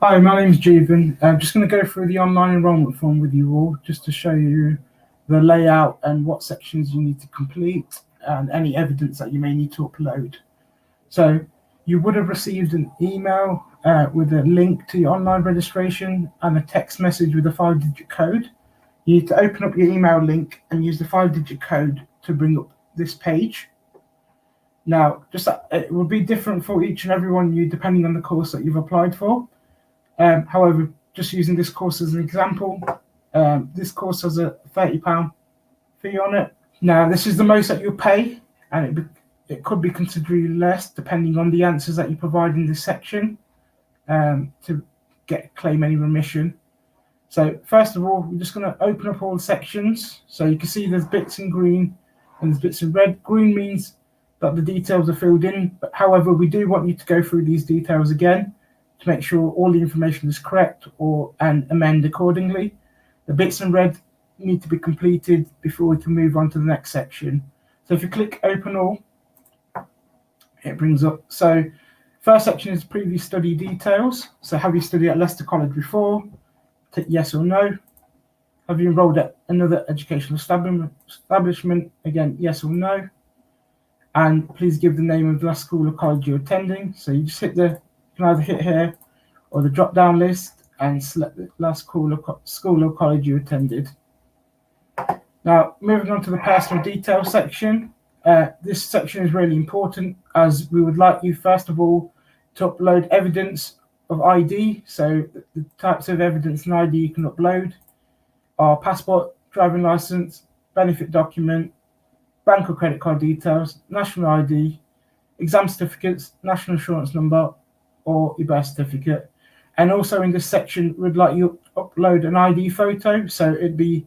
Hi, my name's Juven. I'm just going to go through the online enrolment form with you all, just to show you the layout and what sections you need to complete and any evidence that you may need to upload. So you would have received an email with a link to your online registration and a text message with a 5-digit code. You need to open up your email link and use the 5-digit code to bring up this page. Now, it will be different for each and every one of you depending on the course that you've applied for. However, just using this course as an example, this course has a £30 fee on it. Now, this is the most that you'll pay, and it could be considerably less depending on the answers that you provide in this section to claim any remission. So first of all, we're just going to open up all the sections. So you can see there's bits in green and there's bits in red. Green means that the details are filled in, but however, we do want you to go through these details again to make sure all the information is correct and amend accordingly. The bits in red need to be completed before we can move on to the next section. So if you click open all, it brings up. So first section is previous study details. So have you studied at Leicester College before? Tick yes or no. Have you enrolled at another educational establishment? Again, yes or no. And please give the name of the last school or college you're attending. So you just you can either hit here or the drop down list and select the last school or college you attended. Now, moving on to the personal details section. This section is really important as we would like you, first of all, to upload evidence of ID. So the types of evidence and ID you can upload are passport, driving license, benefit document, bank or credit card details, national ID, exam certificates, national insurance number, or your birth certificate. And also in this section, we'd like you to upload an ID photo. So it'd be,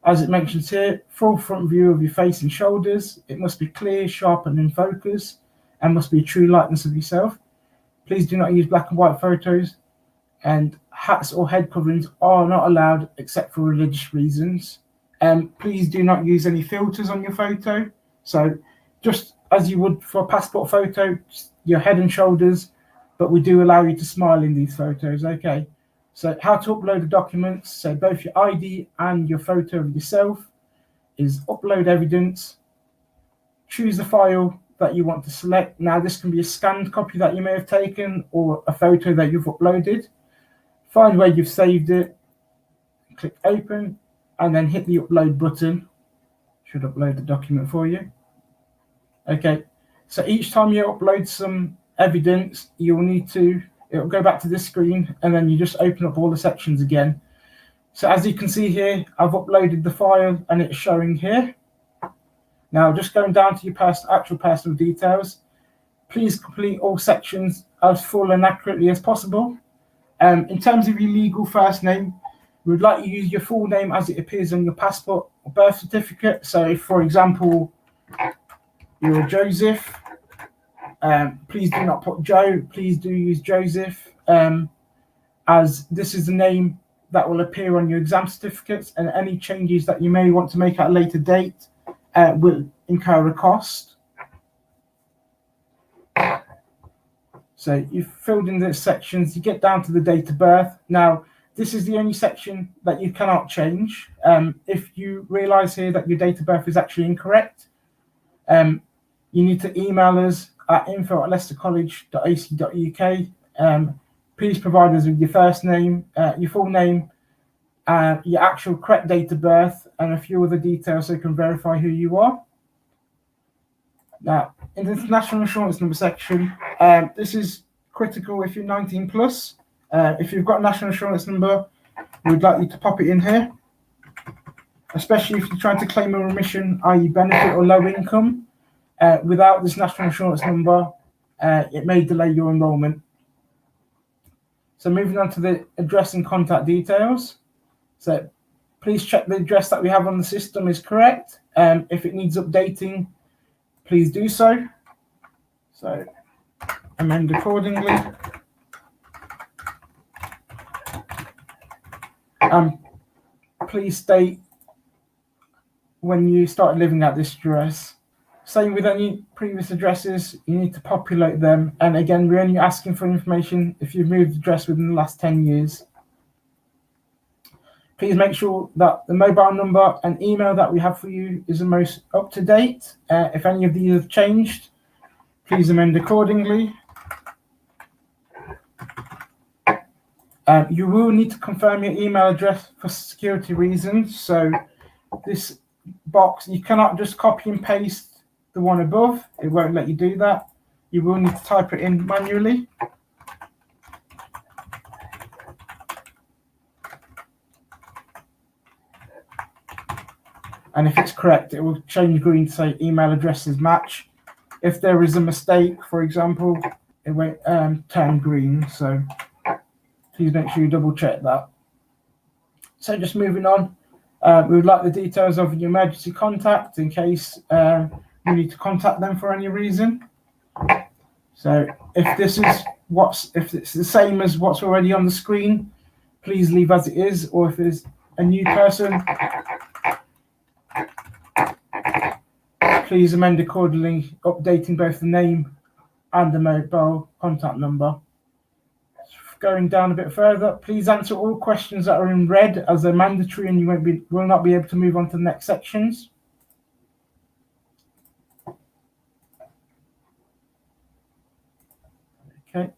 as it mentions here, full front view of your face and shoulders. It must be clear, sharp, and in focus, and must be a true likeness of yourself. Please do not use black and white photos, and hats or head coverings are not allowed except for religious reasons. Please do not use any filters on your photo. So just as you would for a passport photo, your head and shoulders, but we do allow you to smile in these photos, okay? So how to upload the documents, so both your ID and your photo of yourself is upload evidence, choose the file that you want to select. Now this can be a scanned copy that you may have taken or a photo that you've uploaded. Find where you've saved it, click open, and then hit the upload button. Should upload the document for you. Okay, so each time you upload some evidence, it'll go back to this screen, and then you just open up all the sections again. So as you can see here, I've uploaded the file and it's showing here. Now just going down to your actual personal details, please complete all sections as full and accurately as possible. In terms of your legal first name, we would like you to use your full name as it appears on your passport or birth certificate. So if, for example, you're Joseph, please do not put Joe, please do use Joseph, as this is the name that will appear on your exam certificates, and any changes that you may want to make at a later date will incur a cost. So you've filled in the sections, you get down to the date of birth. Now, this is the only section that you cannot change. If you realise here that your date of birth is actually incorrect, you need to email us at info@leicestercollege.ac.uk. Please provide us with your first name, your full name, your actual correct date of birth, and a few other details so we can verify who you are. Now, in the national insurance number section, this is critical if you're 19 plus. If you've got a national insurance number, we'd like you to pop it in here, especially if you're trying to claim a remission, i.e. benefit or low income. Without this national insurance number, it may delay your enrolment. So moving on to the address and contact details. So please check the address that we have on the system is correct. If it needs updating, please do so. So amend accordingly. Please state when you started living at this address. Same with any previous addresses, you need to populate them. And again, we're only asking for information if you've moved address within the last 10 years. Please make sure that the mobile number and email that we have for you is the most up to date. If any of these have changed, please amend accordingly. You will need to confirm your email address for security reasons. So this box, you cannot just copy and paste the one above. It won't let you do that. You will need to type it in manually. And if it's correct, it will change green to say email addresses match. If there is a mistake, for example, it won't turn green. So please make sure you double check that. So just moving on, we would like the details of your emergency contact in case you need to contact them for any reason. So if it's the same as what's already on the screen, please leave as it is. Or if it's a new person, please amend accordingly, updating both the name and the mobile contact number. Going down a bit further, please answer all questions that are in red as they're mandatory and you will not be able to move on to the next sections. Okay.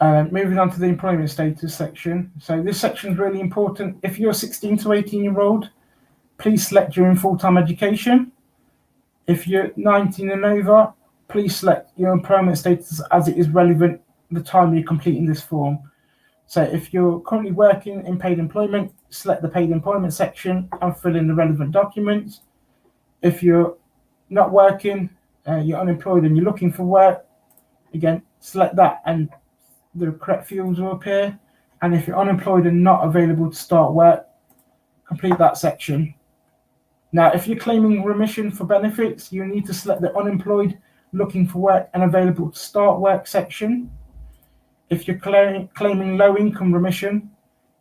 Moving on to the employment status section. So this section is really important. If you're 16 to 18-year-old, please select your in full-time education. If you're 19 and over, please select your employment status as it is relevant the time you're completing this form. So if you're currently working in paid employment, select the paid employment section and fill in the relevant documents. If you're not working, you're unemployed and you're looking for work, again, select that and the correct fields will appear. And if you're unemployed and not available to start work, complete that section. Now, if you're claiming remission for benefits, you need to select the unemployed, looking for work and available to start work section. If you're claiming low income remission,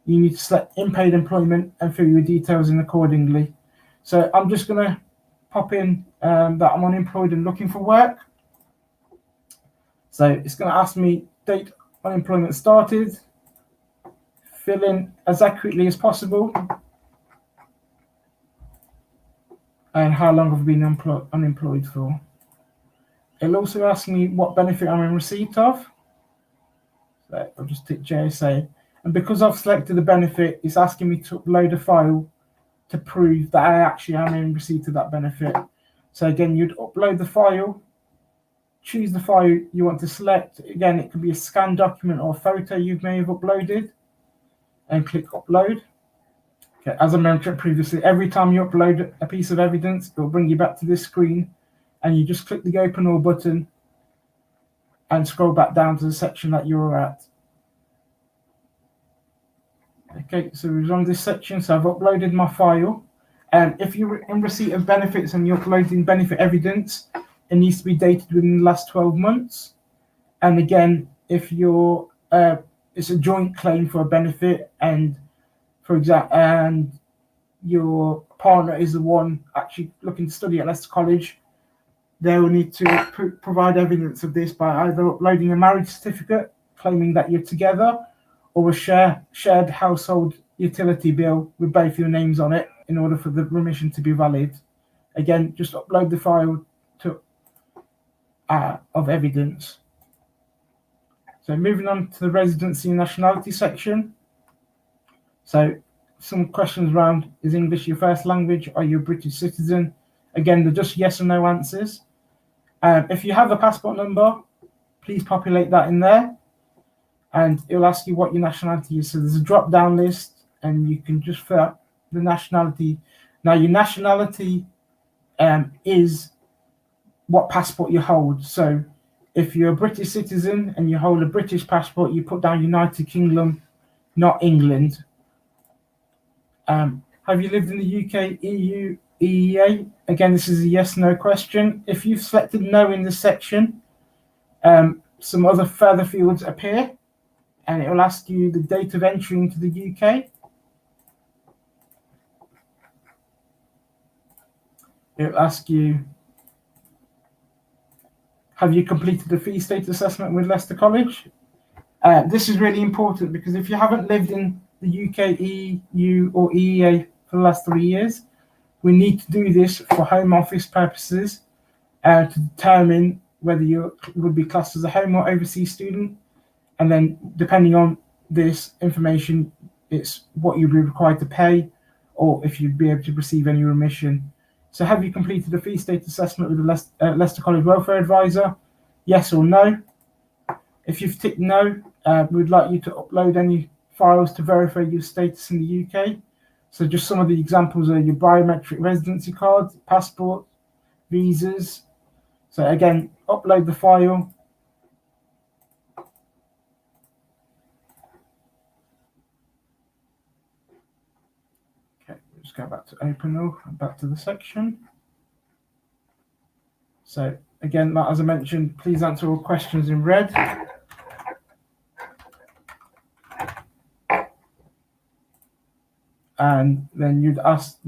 you need to select in paid employment and fill your details in accordingly. So I'm just going to pop in that I'm unemployed and looking for work. So it's going to ask me date unemployment started, fill in as accurately as possible, and how long I've been unemployed for. It'll also ask me what benefit I'm in receipt of. So I'll just tick JSA. And because I've selected the benefit, it's asking me to upload a file to prove that I actually am in receipt of that benefit. So again, you'd upload the file, choose the file you want to select. Again, it could be a scanned document or a photo you may have uploaded, and click upload. Okay, as I mentioned previously, every time you upload a piece of evidence, it will bring you back to this screen, and you just click the open all button and scroll back down to the section that you're at. Okay, so we're on this section, so I've uploaded my file. If you're in receipt of benefits and you're uploading benefit evidence, it needs to be dated within the last 12 months. And again, if you're it's a joint claim for a benefit, and for example, and your partner is the one actually looking to study at Leicester College, they will need to provide evidence of this by either uploading a marriage certificate claiming that you're together, or a shared household utility bill with both your names on it in order for the remission to be valid. Again, just upload the file of evidence. So moving on to the residency and nationality section. So some questions around, is English your first language? Are you a British citizen? Again, they're just yes or no answers. If you have a passport number, please populate that in there, and it'll ask you what your nationality is. So there's a drop-down list, and you can just fill out the nationality. Now, your nationality is what passport you hold. So if you're a British citizen and you hold a British passport, you put down United Kingdom, not England. Have you lived in the UK, EU, EEA? Again, this is a yes/no question. If you've selected no in this section, some other further fields appear, and it will ask you the date of entry into the UK. It will ask you have you completed the fee status assessment with Leicester College? This is really important because if you haven't lived in the UK, EU, or EEA for the last 3 years, we need to do this for Home Office purposes to determine whether you would be classed as a home or overseas student. And then depending on this information, it's what you'd be required to pay or if you'd be able to receive any remission. So have you completed the fee status assessment with the Leicester College Welfare Advisor? Yes or no? If you've ticked no, we'd like you to upload any files to verify your status in the UK. So just some of the examples are your biometric residency card, passport, visas. So again, upload the file. Okay, just go back to open all, back to the section. So again, as I mentioned, please answer all questions in red. And then you'd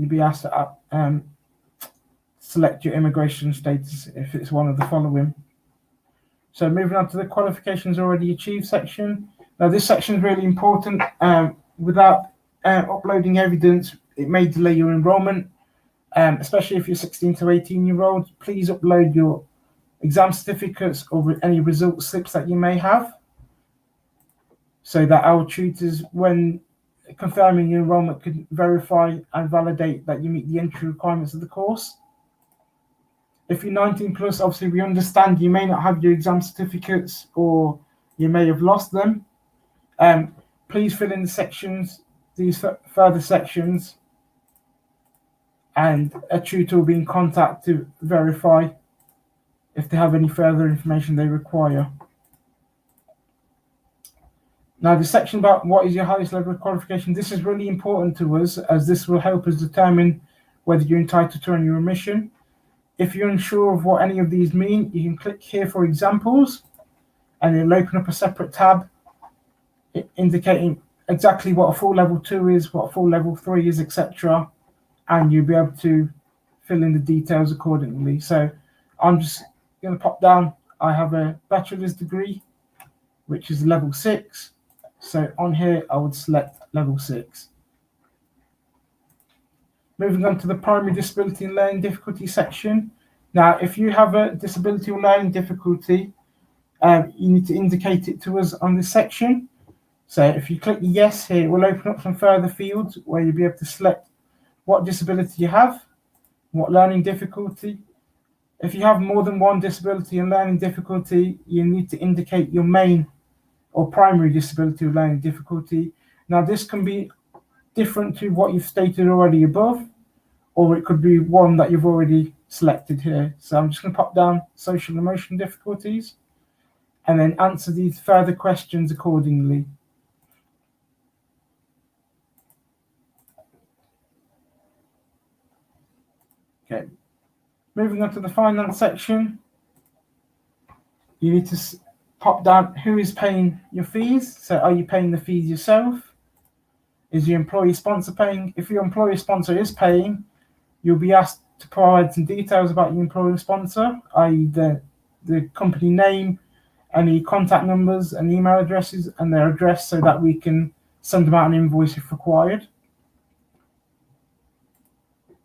be asked to select your immigration status if it's one of the following. So moving on to the qualifications already achieved section. Now this section is really important. Without uploading evidence, it may delay your enrolment, especially if you're 16 to 18-year-olds. Please upload your exam certificates or any result slips that you may have, so that our tutors, when confirming your enrolment, can verify and validate that you meet the entry requirements of the course. If you're 19 plus, obviously we understand you may not have your exam certificates or you may have lost them. Please fill in the sections, these further sections, and a tutor will be in contact to verify if they have any further information they require. Now, the section about what is your highest level of qualification, this is really important to us as this will help us determine whether you're entitled to any remission. If you're unsure of what any of these mean, you can click here for examples and it'll open up a separate tab indicating exactly what a full level 2 is, what a full level 3 is, etc. And you'll be able to fill in the details accordingly. So I'm just going to pop down, I have a bachelor's degree, which is level 6. So on here, I would select level 6. Moving on to the primary disability and learning difficulty section. Now, if you have a disability or learning difficulty, you need to indicate it to us on this section. So if you click yes here, it will open up some further fields where you'll be able to select what disability you have, what learning difficulty. If you have more than one disability and learning difficulty, you need to indicate your main or primary disability or learning difficulty. Now, this can be different to what you've stated already above, or it could be one that you've already selected here. So I'm just going to pop down social and emotional difficulties and then answer these further questions accordingly. Okay, moving on to the finance section, you need to pop down who is paying your fees. So are you paying the fees yourself? Is your employee sponsor paying? If your employee sponsor is paying, you'll be asked to provide some details about your employee sponsor, i.e. the company name, any contact numbers and email addresses and their address, so that we can send them out an invoice if required.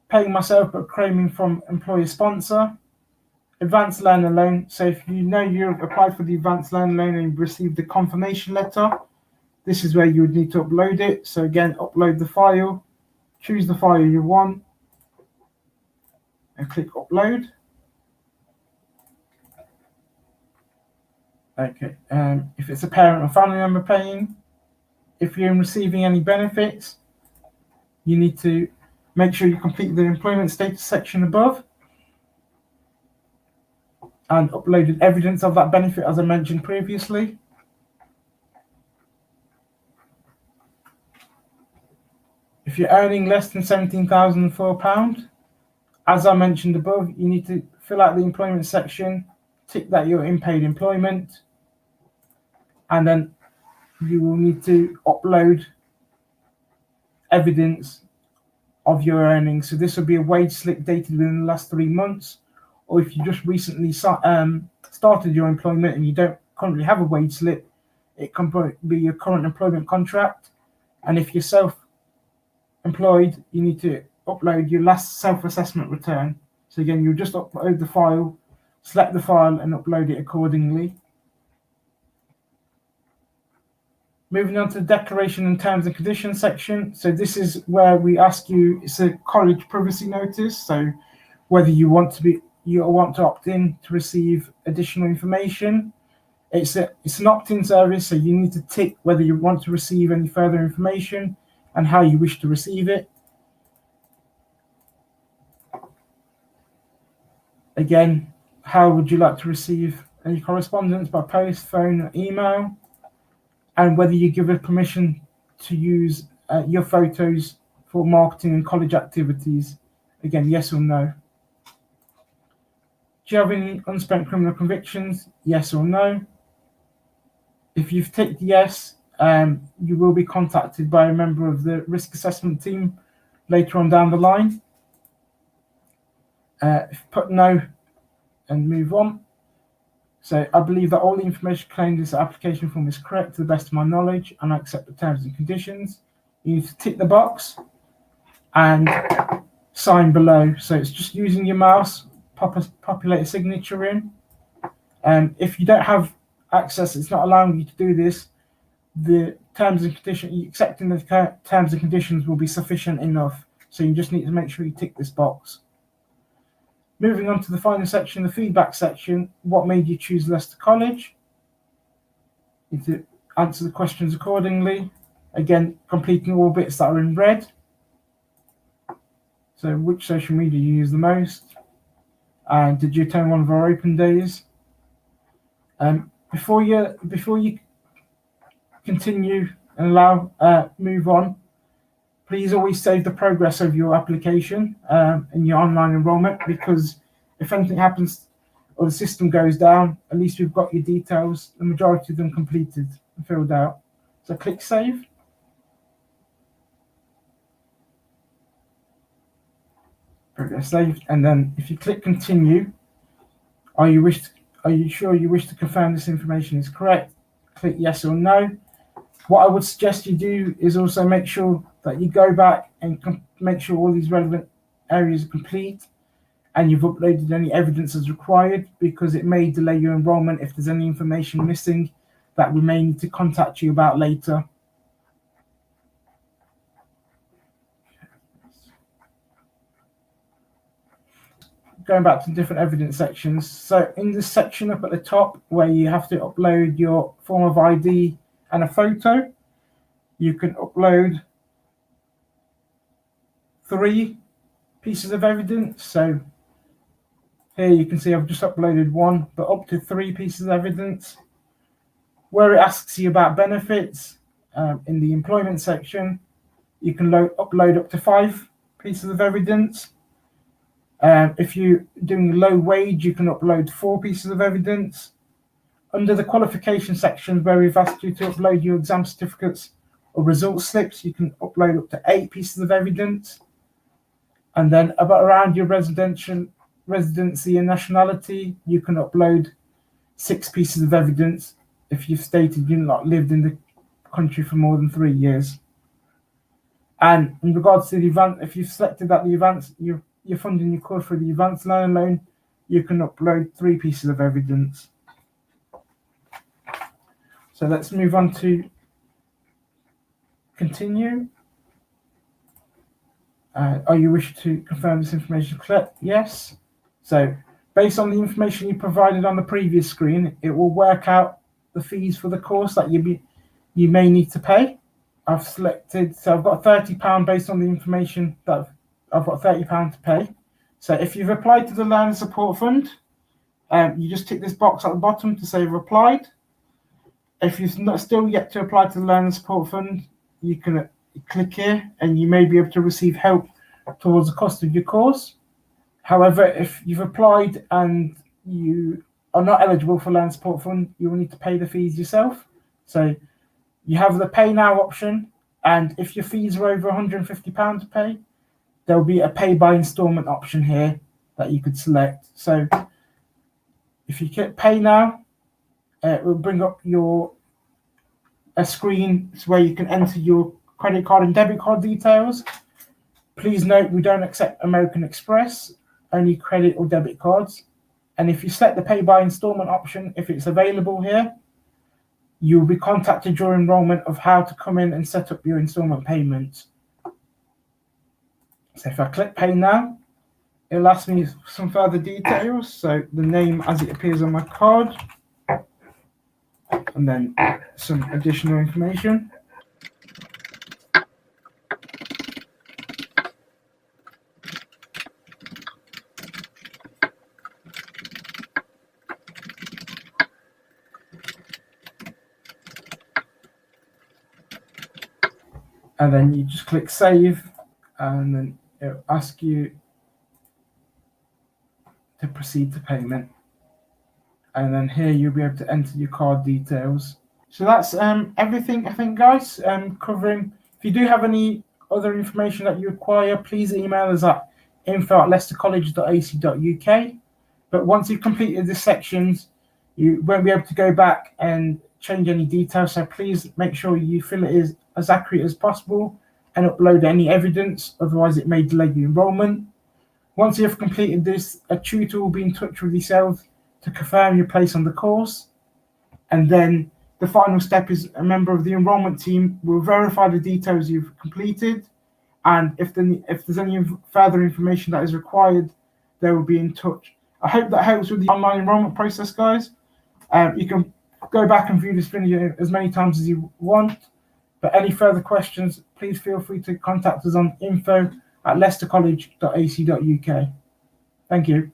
Paying myself but claiming from employer sponsor. Advanced learner loan. So if you know you've applied for the advanced learner loan and you've received the confirmation letter, this is where you would need to upload it. So again, upload the file, choose the file you want, and click upload. Okay, if it's a parent or family member paying, if you're receiving any benefits, you need to make sure you complete the employment status section above and uploaded evidence of that benefit, as I mentioned previously. If you're earning less than £17,004, as I mentioned above, you need to fill out the employment section, tick that you're in paid employment, and then you will need to upload evidence of your earnings. So this will be a wage slip dated within the last 3 months, or if you just recently started your employment and you don't currently have a wage slip, it can be your current employment contract. And if you're self-employed, you need to upload your last self-assessment return. So again, you'll just upload the file, select the file and upload it accordingly. Moving on to the declaration and terms and conditions section. So this is where we ask you, it's a college privacy notice. So whether you want to opt in to receive additional information. It's an opt-in service, so you need to tick whether you want to receive any further information and how you wish to receive it. Again, how would you like to receive any correspondence, by post, phone, or email? And whether you give it permission to use your photos for marketing and college activities. Again, yes or no. Do you have any unspent criminal convictions? Yes or no. If you've ticked yes, you will be contacted by a member of the risk assessment team later on down the line. If put no and move on. So I believe that all the information claimed in this application form is correct to the best of my knowledge, and I accept the terms and conditions. You need to tick the box and sign below. So it's just using your mouse, populate a signature in. If you don't have access, it's not allowing you to do this, the terms and conditions, accepting the terms and conditions will be sufficient enough. So you just need to make sure you tick this box. Moving on to the final section, the feedback section. What made you choose Leicester College? You need to answer the questions accordingly. Again, completing all bits that are in red. So which social media you use the most? And did you attend one of our open days? Before you continue and move on, please always save the progress of your application in your online enrolment, because if anything happens or the system goes down, at least we've got your details, the majority of them completed and filled out. So click save. Progress saved, and then if you click continue, are you sure you wish to confirm this information is correct? Click yes or no. What I would suggest you do is also make sure that you go back and make sure all these relevant areas are complete and you've uploaded any evidence as required, because it may delay your enrolment if there's any information missing that we may need to contact you about later. Going back to different evidence sections. So in this section up at the top where you have to upload your form of ID and a photo, you can upload 3 pieces of evidence. So here you can see I've just uploaded 1, but up to 3 pieces of evidence. Where it asks you about benefits, in the employment section, you can upload up to 5 pieces of evidence. If you're doing low wage, you can upload 4 pieces of evidence. Under the qualification section, where we've asked you to upload your exam certificates or result slips, you can upload up to 8 pieces of evidence. And then around your residency and nationality, you can upload 6 pieces of evidence if you've stated you've not lived in the country for more than 3 years. And in regards to the advance, if you've selected that the advance, you're funding your course for the advanced learner loan, you can upload 3 pieces of evidence. So let's move on to continue. Are you wish to confirm this information correct? Yes. So based on the information you provided on the previous screen, it will work out the fees for the course that you may need to pay. I've selected, so I've got £30 based on the information that I've got £30 to pay. So if you've applied to the Learner Support Fund, you just tick this box at the bottom to say you've applied. If you've not still yet to apply to the Learner Support Fund, you can click here and you may be able to receive help towards the cost of your course. However, if you've applied and you are not eligible for Learner Support Fund, you will need to pay the fees yourself. So you have the pay now option, and if your fees are over £150 to pay, there'll be a pay by instalment option here that you could select. So If you click pay now, it will bring up a screen where you can enter your credit card and debit card details. Please note we don't accept American Express, only credit or debit cards. And if you select the pay by installment option, if it's available here, you'll be contacted during enrollment of how to come in and set up your installment payments. So if I click pay now, it'll ask me some further details. So the name as it appears on my card, and then some additional information. And then you just click save, and then it'll ask you to proceed to payment. And then here you'll be able to enter your card details. So that's everything, I think, guys, covering. If you do have any other information that you require, please email us at info@leicestercollege.ac.uk. But once you've completed the sections, you won't be able to go back and change any details. So please make sure you fill it as accurate as possible and upload any evidence. Otherwise, it may delay your enrollment. Once you have completed this, a tutor will be in touch with yourself to confirm your place on the course. And then the final step is a member of the enrollment team will verify the details you've completed. And if there's any further information that is required, they will be in touch. I hope that helps with the online enrollment process, guys. You can go back and view this video as many times as you want. But any further questions, please feel free to contact us on info@leicestercollege.ac.uk. Thank you.